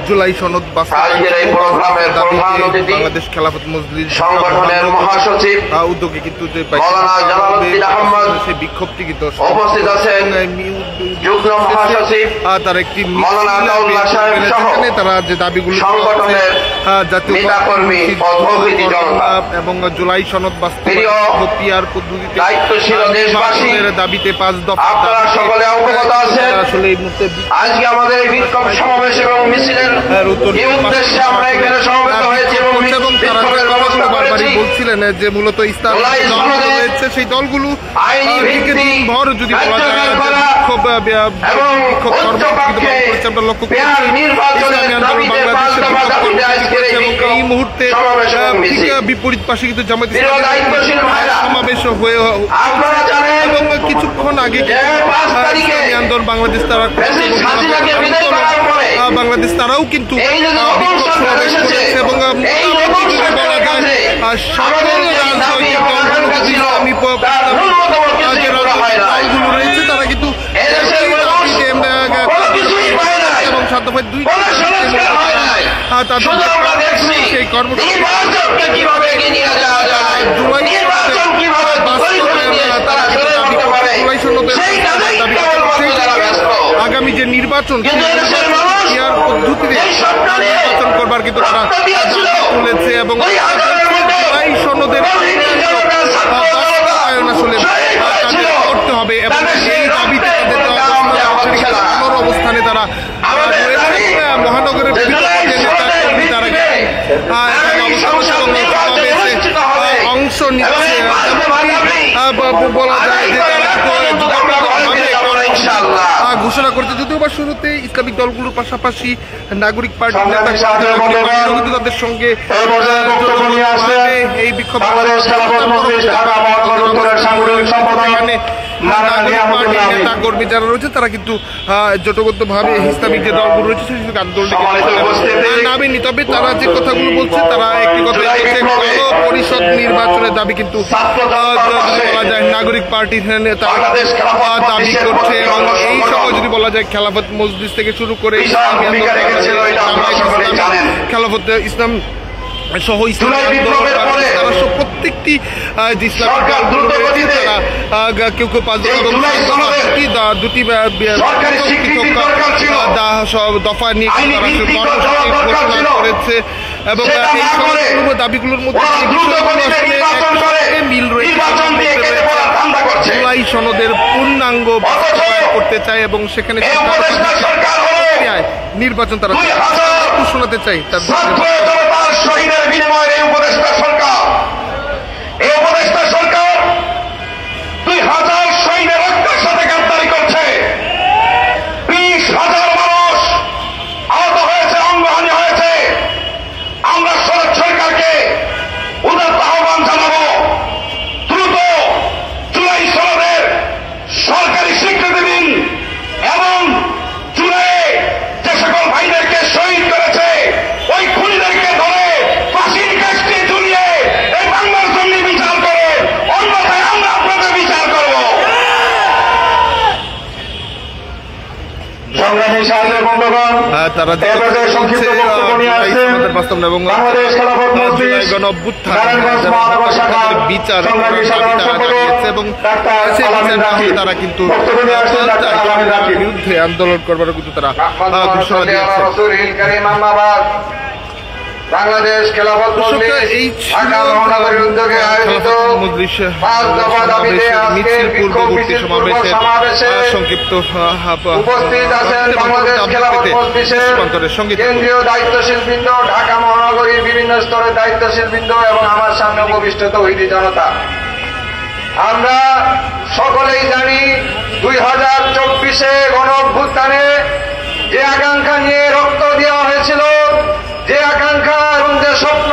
জুলাই সনদ বাস্তবায়নের বাংলাদেশ খেলাফত মজলিস সংগঠনের মহাসচিব উদ্যোগে কিন্তু যে সেই বিক্ষোভটি কিন্তু উপস্থিত আছেন যুগ্ম মহাসচিব তার একটি তারা যে দাবিগুলো সংগঠনের জাতীয় নেতাকর্মী এবং জুলাই সনদ বাস্তবায়ন পদ্ধতিতে দায়িত্বশীল দেশবাসীর দাবিতে 5 দফা সকলে অবগত আছেন। আসলে এই মুহূর্তে আজকে আমাদের এই বিক্ষোভ সমাবেশ এবং মিছিলের উদ্দেশ্যে আমরা এখানে সমবেত হয়েছি এবং বলছিলেন যে মূলত ইসলাম রয়েছে সেই দলগুলো ভর যদি বলা যায় আমরা লক্ষ্য এই মুহূর্তে বিপরীত পাশে কিন্তু জামায়াত সমাবেশ হয়ে এবং কিছুক্ষণ আগে আন্দোলন বাংলাদেশ তারা বাংলাদেশ তারাও কিন্তু এবং বলা যায় সকল রাজনৈতিক দলগুলো রয়েছে তারা কিন্তু এবং সাতদফায় 2 সেই কর্মসূচি আগামী যে নির্বাচন পদ্ধতিতে নির্বাচন করবার কিন্তু তারা তুলেছে এবং জুলাই সনদের বাস্তবায়ন আসলে তাদের করতে হবে এবং এই দাবিতে তাদের অবস্থানে তারা মহানগরের অংশ নিচ্ছে বলা যায় যে ঘোষণা করেছে। যদিও বা শুরুতে ইসলামিক দলগুলোর পাশাপাশি নাগরিক পার্টির নেতা তাদের সঙ্গে এই বিক্ষোভ নেতা কর্মী যারা রয়েছে তারা কিন্তু জোটবদ্ধভাবে ইসলামিক যে দলগুলো রয়েছে সেই আন্দোলনকে নামেনি। তবে তারা যে কথাগুলো বলছে তারা একটি কথা পরিষদ নির্বাচনের দাবি কিন্তু বলা যায় নাগরিক পার্টি দাবি করছে এবং এই সময় যদি বলা যায় খেলাফত মজলিস থেকে শুরু করে খেলাফত ইসলাম সহ প্রত্যেকটি ইসলামিক তারা কেউ 5 দুটি দফা নিয়ে ঘোষণা করেছে এবং এই সমস্ত দাবিগুলোর মধ্যে মিল রয়েছে জুলাই সনদের পূর্ণাঙ্গ বাস্তবায়ন করতে চায় এবং সেখানে নির্বাচন তারা শোনাতে চাই তার শহীদের বিনিময়ে এই উপদেষ্টা সরকার 2000 শহীদের রক্তের সাথে গাদ্দারি করছে। 20,000 মানুষ আহত হয়েছে, অঙ্গহানি হয়েছে। আমরা সরকারকে উদাত্ত আহ্বান জানাবো, দ্রুত জুলাই সনদের সরকারি স্বীকৃতি দিন এবং জুলাই যে সকল ভাইদেরকে শহীদ করেছে ওই খুনিদেরকে ধরে ফাঁসির কাস্টে ঝুলিয়ে এই বাংলার জন্য বিচার করে, অন্যথায় আমরা আপনাদের বিচার করব। সংগ্রামী সাহেবের বন্ধুগণ, তারা সংক্ষিপ্ত বক্তব্য নিয়ে আসছেন বাংলাদেশ খেলাফত মজলিস নারায়ণগঞ্জ মহানগর শাখার সংগ্রামী সাধারণ সম্পাদক এবং তারা কিন্তু বিরুদ্ধে আন্দোলন করবার কিন্তু তারা ঘোষণা দিয়েছে। বাংলাদেশ খেলাফত মজলিস ঢাকা মহানগরীর উদ্যোগে আয়োজিত 5 দফা দাবিতে আজকের পূর্ববর্তী সমাবেশে সংক্ষিপ্ত উপস্থিত আছেন বাংলাদেশ খেলাফত মজলিসের কেন্দ্রীয় দায়িত্বশীল বৃন্দ, ঢাকা মহানগরীর বিভিন্ন স্তরের দায়িত্বশীল বৃন্দ এবং আমার সামনে উপবিষ্ট তৌহিদি জনতা। আমরা সকলেই জানি 2024-এ গণ অভ্যুত্থানে যে আকাঙ্ক্ষা নিয়ে রক্ত দেওয়া হয়েছিল, যে আকাঙ্ক্ষা এবং যে স্বপ্ন